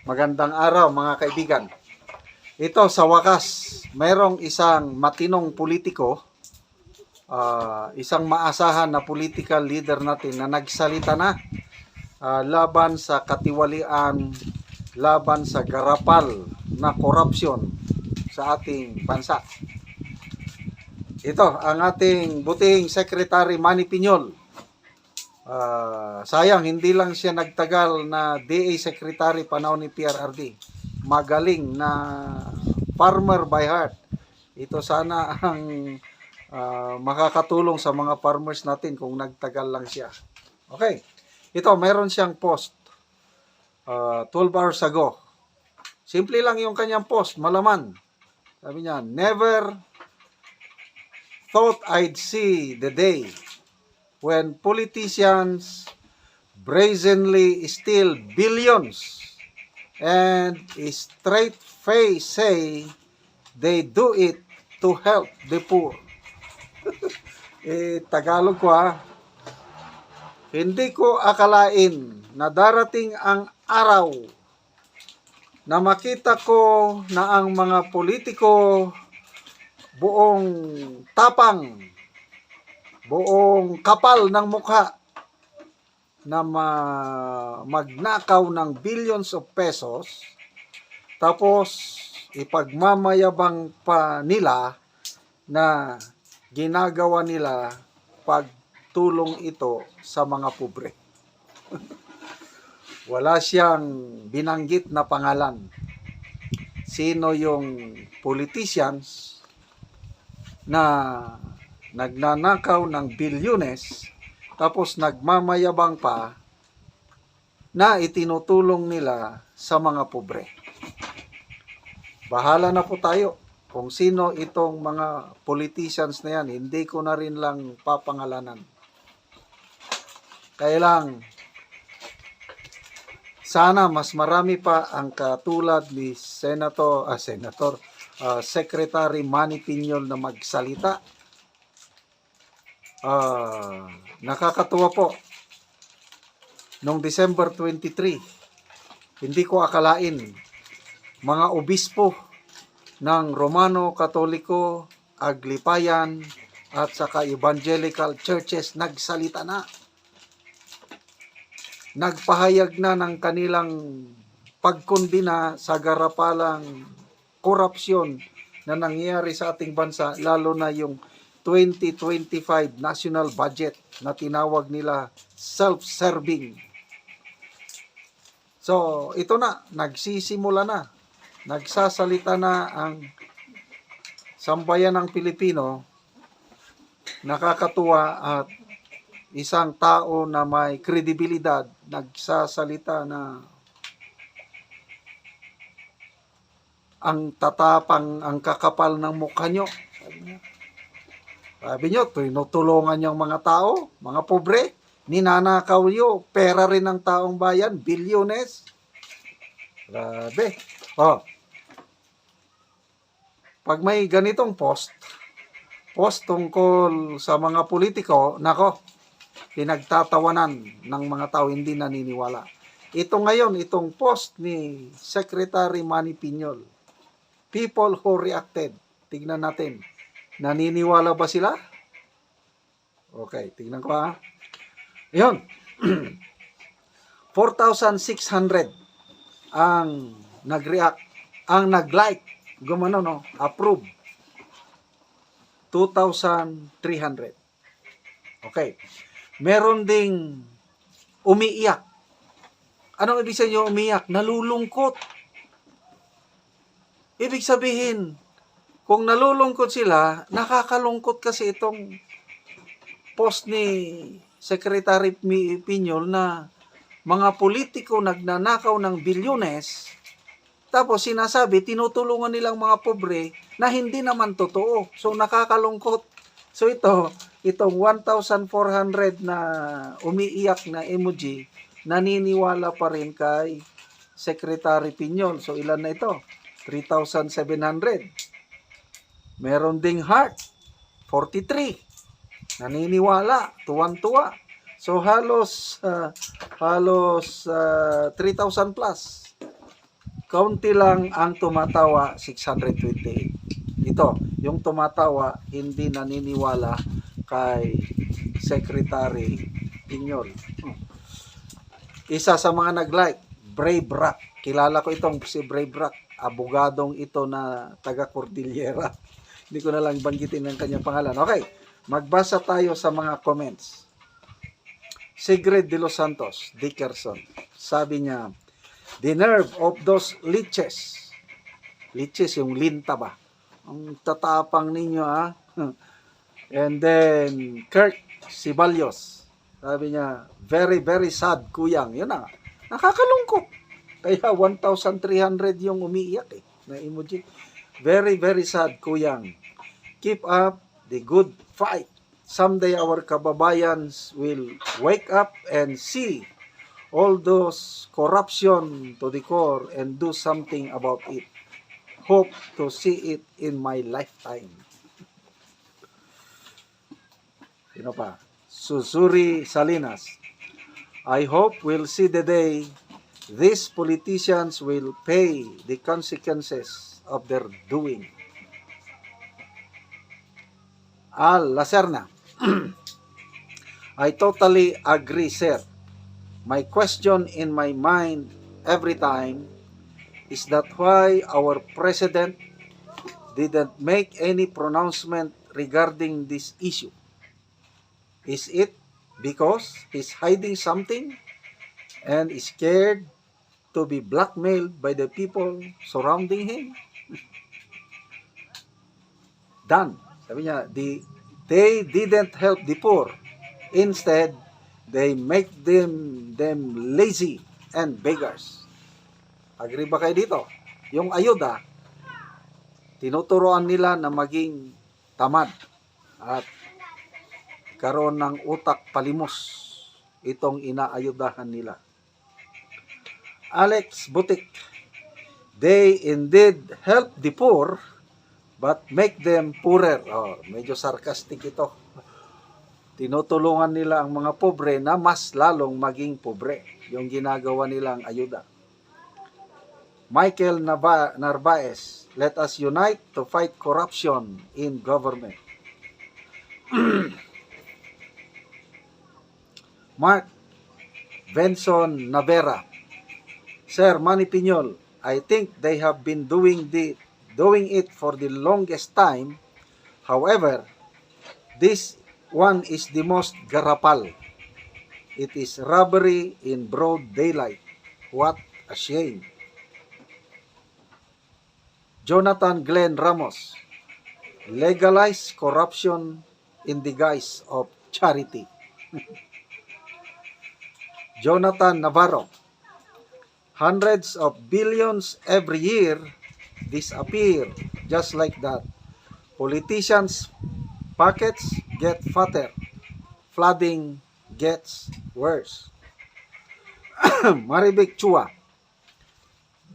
Magandang araw mga kaibigan. Ito sa wakas, mayroong isang matinong politiko, isang maasahan na political leader natin na nagsalita na laban sa katiwalian, laban sa garapal na korupsyon sa ating bansa. Ito ang ating butihing Secretary Manny Piñol. Sayang, hindi lang siya nagtagal na DA Secretary panahon ni PRRD. Magaling na farmer by heart. Ito sana ang makakatulong sa mga farmers natin kung nagtagal lang siya. Okay. Ito, mayroon siyang post 12 hours ago. Simple lang yung kanyang post, malaman. Sabi niya, never thought I'd see the day when politicians brazenly steal billions and straight face say they do it to help the poor. Tagalog ko Hindi ko akalain na darating ang araw na makita ko na ang mga politiko buong tapang, buong kapal ng mukha na magnakaw ng billions of pesos, tapos ipagmamayabang pa nila na ginagawa nila pagtulong ito sa mga pobre. Wala siyang binanggit na pangalan. Sino yung politicians na nagnanakaw ng bilyones tapos nagmamayabang pa na itinutulong nila sa mga pobre. Bahala na po tayo kung sino itong mga politicians na yan. Hindi ko na rin lang papangalanan. Kaya lang, sana mas marami pa ang katulad ni Secretary Manny Piñol na magsalita. Nakakatuwa po. Noong December 23, hindi ko akalain mga obispo ng Romano, Katoliko, Aglipayan at saka evangelical churches nagsalita na. Nagpahayag na ng kanilang pagkondina sa garapalang korupsyon na nangyayari sa ating bansa, lalo na yung 2025 national budget na tinawag nila self-serving. So, ito na, nagsisimula na. Nagsasalita na ang sambayan ng Pilipino. Nakakatuwa at isang tao na may kredibilidad nagsasalita na ang tatapang, ang kakapal ng mukha nyo. Sabi nyo, tinutulungan yung mga tao, mga pobre, ninanakaw nyo, pera rin ng taong bayan, bilyones. Grabe. Pag may ganitong post tungkol sa mga politiko, nako, pinagtatawanan ng mga tao, hindi naniniwala. Ito ngayon, itong post ni Secretary Manny Piñol, people who reacted. Tignan natin. Naniniwala ba sila? Okay, tignan ko Yun. 4,600 ang nag-react, ang nag-like, approve. 2,300. Okay. Meron ding umiiyak. Anong ibig sabihin umiiyak? Nalulungkot. Ibig sabihin, kung nalulungkot sila, nakakalungkot kasi itong post ni Secretary Piñol na mga politiko nagnanakaw ng bilyones, tapos sinasabi, tinutulungan nilang mga pobre na hindi naman totoo. So, nakakalungkot. So, itong 1,400 na umiiyak na emoji, naniniwala pa rin kay Secretary Piñol. So, ilan na ito? 3,700. Meron ding heart, 43. Naniniwala, tuwan-tuwa. So halos 3,000 plus. kaunti lang ang tumatawa, 628. Ito, yung tumatawa, hindi naniniwala kay Secretary Piñol. Isa sa mga nag-like, Brave Rock. Kilala ko itong si Brave Rock. Abogadong ito na taga Cordillera. Hindi ko na lang banggitin ang kanyang pangalan. Okay, magbasa tayo sa mga comments. Sigrid de los Santos, Dickerson. Sabi niya, the nerve of those leeches. Leeches, yung linta ba? Ang tatapang ninyo, ha? And then, Kirk Sibalyos. Sabi niya, very, very sad, kuyang. Yun na. Nakakalungkot. Kaya 1,300 yung umiiyak na emoji. Very, very sad, kuyang. Keep up the good fight. Someday our kababayans will wake up and see all those corruption to the core and do something about it. Hope to see it in my lifetime. Sino pa? Susuri Salinas. I hope we'll see the day these politicians will pay the consequences of their doing. Al Lacerna. I totally agree, sir. My question in my mind every time is that why our president didn't make any pronouncement regarding this issue. Is it because he's hiding something and is scared to be blackmailed by the people surrounding him? Dan, sabi niya, they didn't help the poor. Instead, they make them lazy and beggars. Agree ba kayo dito? Yung ayuda, tinuturoan nila na maging tamad at karoon ng utak palimos itong inaayudahan nila. Alex Butik, they indeed help the poor but make them poorer. Oh, medyo sarcastic ito. Tinutulungan nila ang mga pobre na mas lalong maging pobre. Yung ginagawa nilang ayuda. Michael Narvaez, let us unite to fight corruption in government. Mark Benson Navera, Sir Manny Piñol, I think they have been doing it for the longest time. However, this one is the most garapal. It is robbery in broad daylight. What a shame. Jonathan Glenn Ramos, legalize corruption in the guise of charity. Jonathan Navarro, hundreds of billions every year disappear just like that. Politicians' pockets get fatter. Flooding gets worse. Maribek Chua,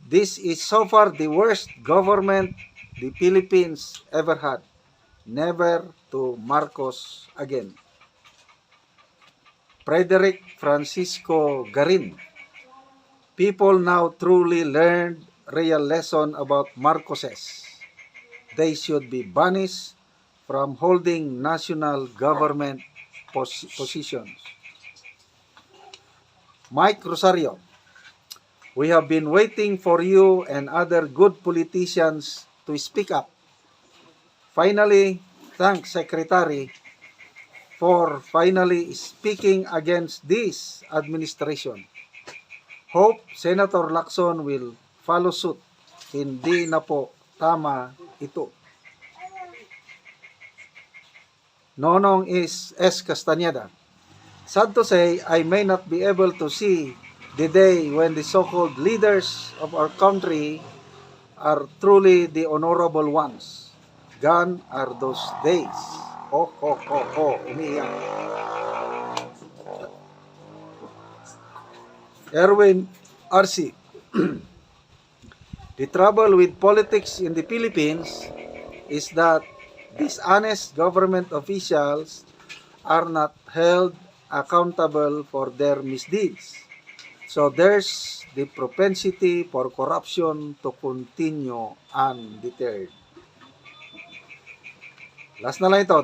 this is so far the worst government the Philippines ever had. Never to Marcos again. Frederick Francisco Garin, people now truly learned real lesson about Marcoses. They should be banished from holding national government positions. Mike Rosario, we have been waiting for you and other good politicians to speak up. Finally, thanks Secretary for finally speaking against this administration. Hope Senator Lacson will follow suit. Hindi na po tama ito. Nonong is S. Castañeda. Sad to say, I may not be able to see the day when the so-called leaders of our country are truly the honorable ones. Gone are those days. Ho, ho, ho, ho. Umiiyak. Erwin R.C. The trouble with politics in the Philippines is that dishonest government officials are not held accountable for their misdeeds. So there's the propensity for corruption to continue undeterred. Last na lang ito,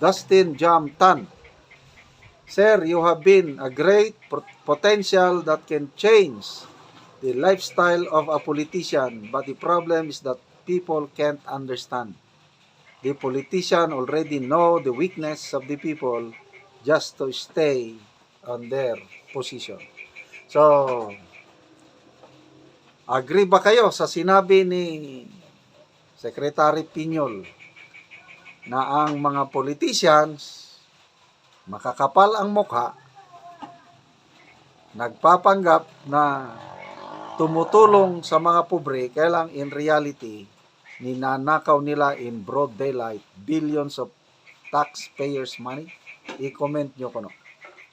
Dustin Jam Tan. Sir, you have been a great potential that can change the lifestyle of a politician, but the problem is that people can't understand. The politician already know the weakness of the people just to stay on their position. So, agree ba kayo sa sinabi ni Secretary Piñol na ang mga politicians makakapal ang mukha, nagpapanggap na tumutulong sa mga pobre, kaya lang in reality, ninanakaw nila in broad daylight billions of taxpayers' money? I-comment nyo ko no.